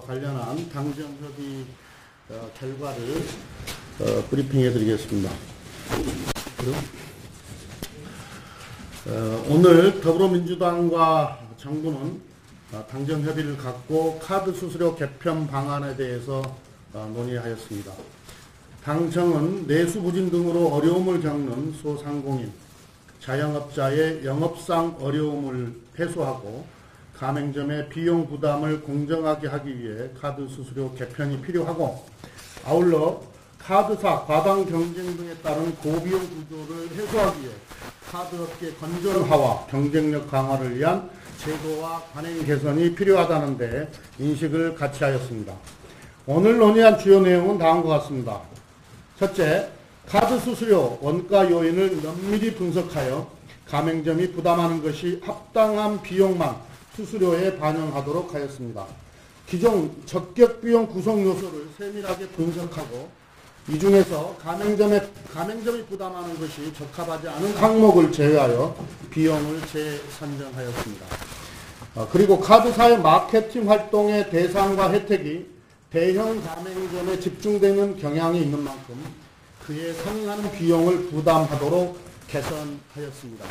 관련한 당정협의 결과를 브리핑해 드리겠습니다. 오늘 더불어민주당과 정부는 당정협의를 갖고 카드 수수료 개편 방안에 대해서 논의하였습니다. 당정은 내수부진 등으로 어려움을 겪는 소상공인, 자영업자의 영업상 어려움을 해소하고 가맹점의 비용 부담을 공정하게 하기 위해 카드 수수료 개편이 필요하고, 아울러 카드사 과당 경쟁 등에 따른 고비용 구조를 해소하기 위해 카드업계 건전화와 경쟁력 강화를 위한 제도와 관행 개선이 필요하다는 데 인식을 같이 하였습니다. 오늘 논의한 주요 내용은 다음과 같습니다. 첫째, 카드 수수료 원가 요인을 면밀히 분석하여 가맹점이 부담하는 것이 합당한 비용만 수수료에 반영하도록 하였습니다. 기존 적격 비용 구성 요소를 세밀하게 분석하고 이 중에서 가맹점이 부담하는 것이 적합하지 않은 항목을 제외하여 비용을 재산정하였습니다. 그리고 카드사의 마케팅 활동의 대상과 혜택이 대형 가맹점에 집중되는 경향이 있는 만큼 그에 상응하는 비용을 부담하도록 개선하였습니다.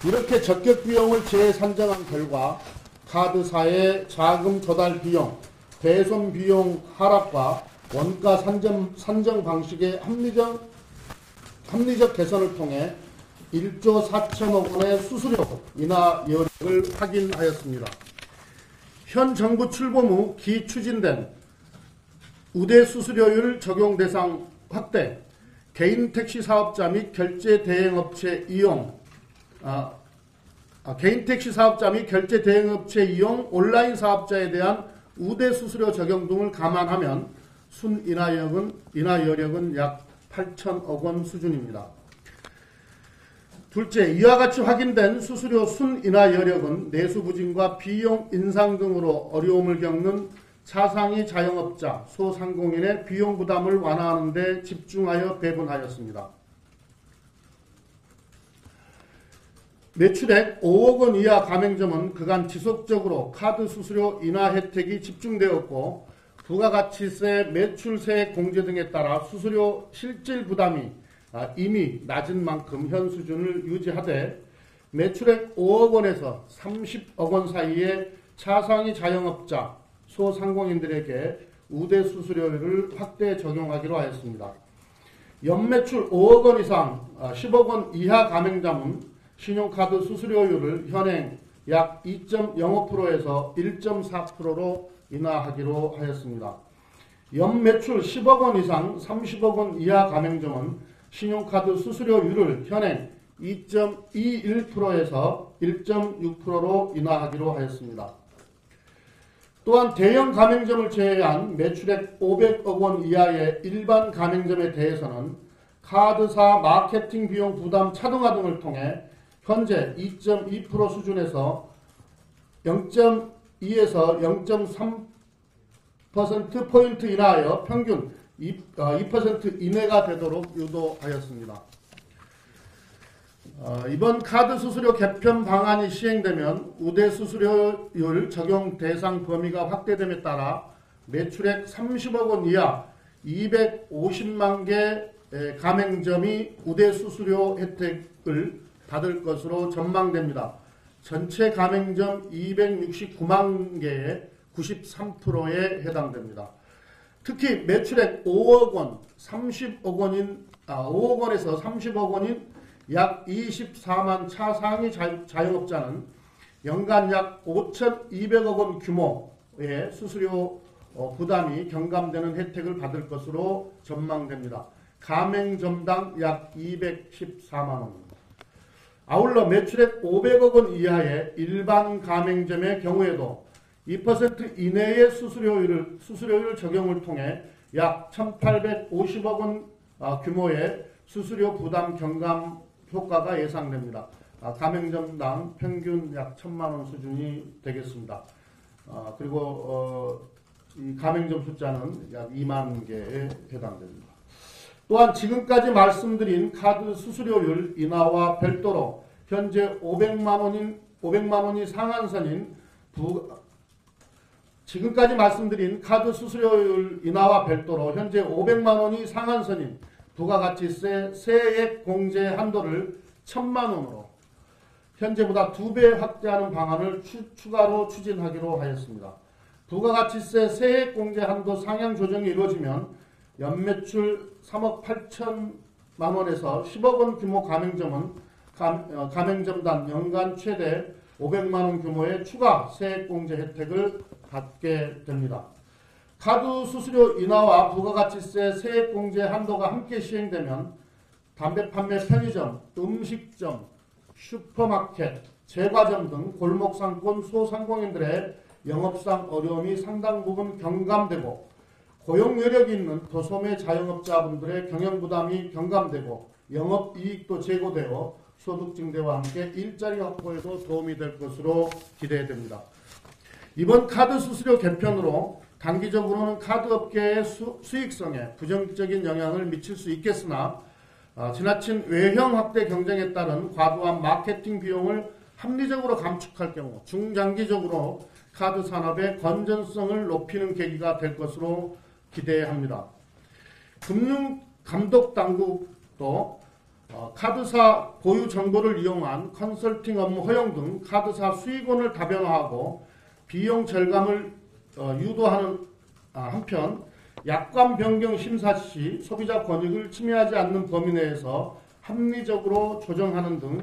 이렇게 적격 비용을 재산정한 결과 카드사의 자금 조달 비용, 배송 비용 하락과 원가 산정 방식의 합리적 개선을 통해 1조 4천억 원의 수수료 인하 여력을 확인하였습니다. 현 정부 출범 후 기추진된 우대 수수료율 적용 대상 확대, 개인 택시 사업자 및 결제 대행업체 이용, 온라인 사업자에 대한 우대 수수료 적용 등을 감안하면 순 인하 여력은 약 8천억 원 수준입니다. 둘째, 이와 같이 확인된 수수료 순 인하 여력은 내수부진과 비용 인상 등으로 어려움을 겪는 차상위 자영업자, 소상공인의 비용 부담을 완화하는 데 집중하여 배분하였습니다. 매출액 5억 원 이하 가맹점은 그간 지속적으로 카드 수수료 인하 혜택이 집중되었고, 부가가치세, 매출세 공제 등에 따라 수수료 실질 부담이 이미 낮은 만큼 현 수준을 유지하되, 매출액 5억 원에서 30억 원 사이의 차상위 자영업자, 소상공인들에게 우대 수수료를 확대 적용하기로 하였습니다. 연매출 5억 원 이상 10억 원 이하 가맹점은 신용카드 수수료율을 현행 약 2.05%에서 1.4%로 인하하기로 하였습니다. 연매출 10억 원 이상 30억 원 이하 가맹점은 신용카드 수수료율을 현행 2.21%에서 1.6%로 인하하기로 하였습니다. 또한 대형 가맹점을 제외한 매출액 500억 원 이하의 일반 가맹점에 대해서는 카드사 마케팅 비용 부담 차등화 등을 통해 현재 2.2% 수준에서 0.2에서 0.3%포인트 인하하여 평균 2% 이내가 되도록 유도하였습니다. 이번 카드 수수료 개편 방안이 시행되면 우대 수수료율 적용 대상 범위가 확대됨에 따라 매출액 30억 원 이하 250만 개 가맹점이 우대 수수료 혜택을 받을 것으로 전망됩니다. 전체 가맹점 269만 개의 93%에 해당됩니다. 특히 매출액 5억 원, 5억 원에서 30억 원인 약 24만 차상위 자영업자는 연간 약 5,200억 원 규모의 수수료 부담이 경감되는 혜택을 받을 것으로 전망됩니다. 가맹점당 약 214만 원입니다. 아울러 매출액 500억 원 이하의 일반 가맹점의 경우에도 2% 이내의 수수료율 적용을 통해 약 1,850억 원 규모의 수수료 부담 경감 효과가 예상됩니다. 가맹점당 평균 약 1,000만 원 수준이 되겠습니다. 그리고 이 가맹점 숫자는 약 2만 개에 해당됩니다. 또한 지금까지 말씀드린 카드 수수료율 인하와 별도로 현재 500만 원이 상한선인 지금까지 말씀드린 카드 수수료율 인하와 별도로 현재 500만 원이 상한선인 부가가치세 세액 공제 한도를 1,000만 원으로 현재보다 2배 확대하는 방안을 추가로 추진하기로 하였습니다. 부가가치세 세액 공제 한도 상향 조정이 이루어지면 연매출 3억 8천만 원에서 10억 원 규모 가맹점은 가맹점당 연간 최대 500만 원 규모의 추가 세액 공제 혜택을 받게 됩니다. 카드 수수료 인하와 부가가치세 세액 공제 한도가 함께 시행되면 담배 판매 편의점, 음식점, 슈퍼마켓, 제과점 등 골목 상권 소상공인들의 영업상 어려움이 상당 부분 경감되고 고용 여력이 있는 도소매 자영업자분들의 경영 부담이 경감되고 영업이익도 제고되어 소득 증대와 함께 일자리 확보에도 도움이 될 것으로 기대됩니다. 이번 카드 수수료 개편으로 단기적으로는 카드업계의 수익성에 부정적인 영향을 미칠 수 있겠으나 지나친 외형 확대 경쟁에 따른 과도한 마케팅 비용을 합리적으로 감축할 경우 중장기적으로 카드 산업의 건전성을 높이는 계기가 될 것으로 기대합니다. 금융감독당국도 카드사 보유 정보를 이용한 컨설팅 업무 허용 등 카드사 수익원을 다변화하고 비용 절감을 유도하는 한편 약관 변경 심사 시 소비자 권익을 침해하지 않는 범위 내에서 합리적으로 조정하는 등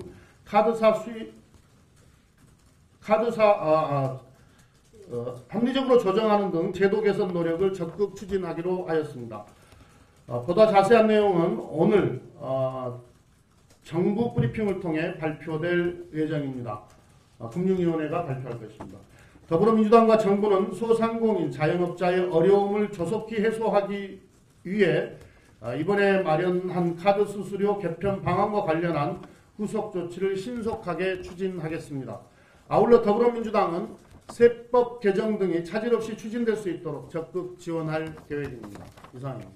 합리적으로 조정하는 등 제도 개선 노력을 적극 추진하기로 하였습니다. 보다 자세한 내용은 오늘 정부 브리핑을 통해 발표될 예정입니다. 금융위원회가 발표할 것입니다. 더불어민주당과 정부는 소상공인, 자영업자의 어려움을 조속히 해소하기 위해 이번에 마련한 카드 수수료 개편 방안과 관련한 후속 조치를 신속하게 추진하겠습니다. 아울러 더불어민주당은 세법 개정 등이 차질 없이 추진될 수 있도록 적극 지원할 계획입니다. 이상입니다.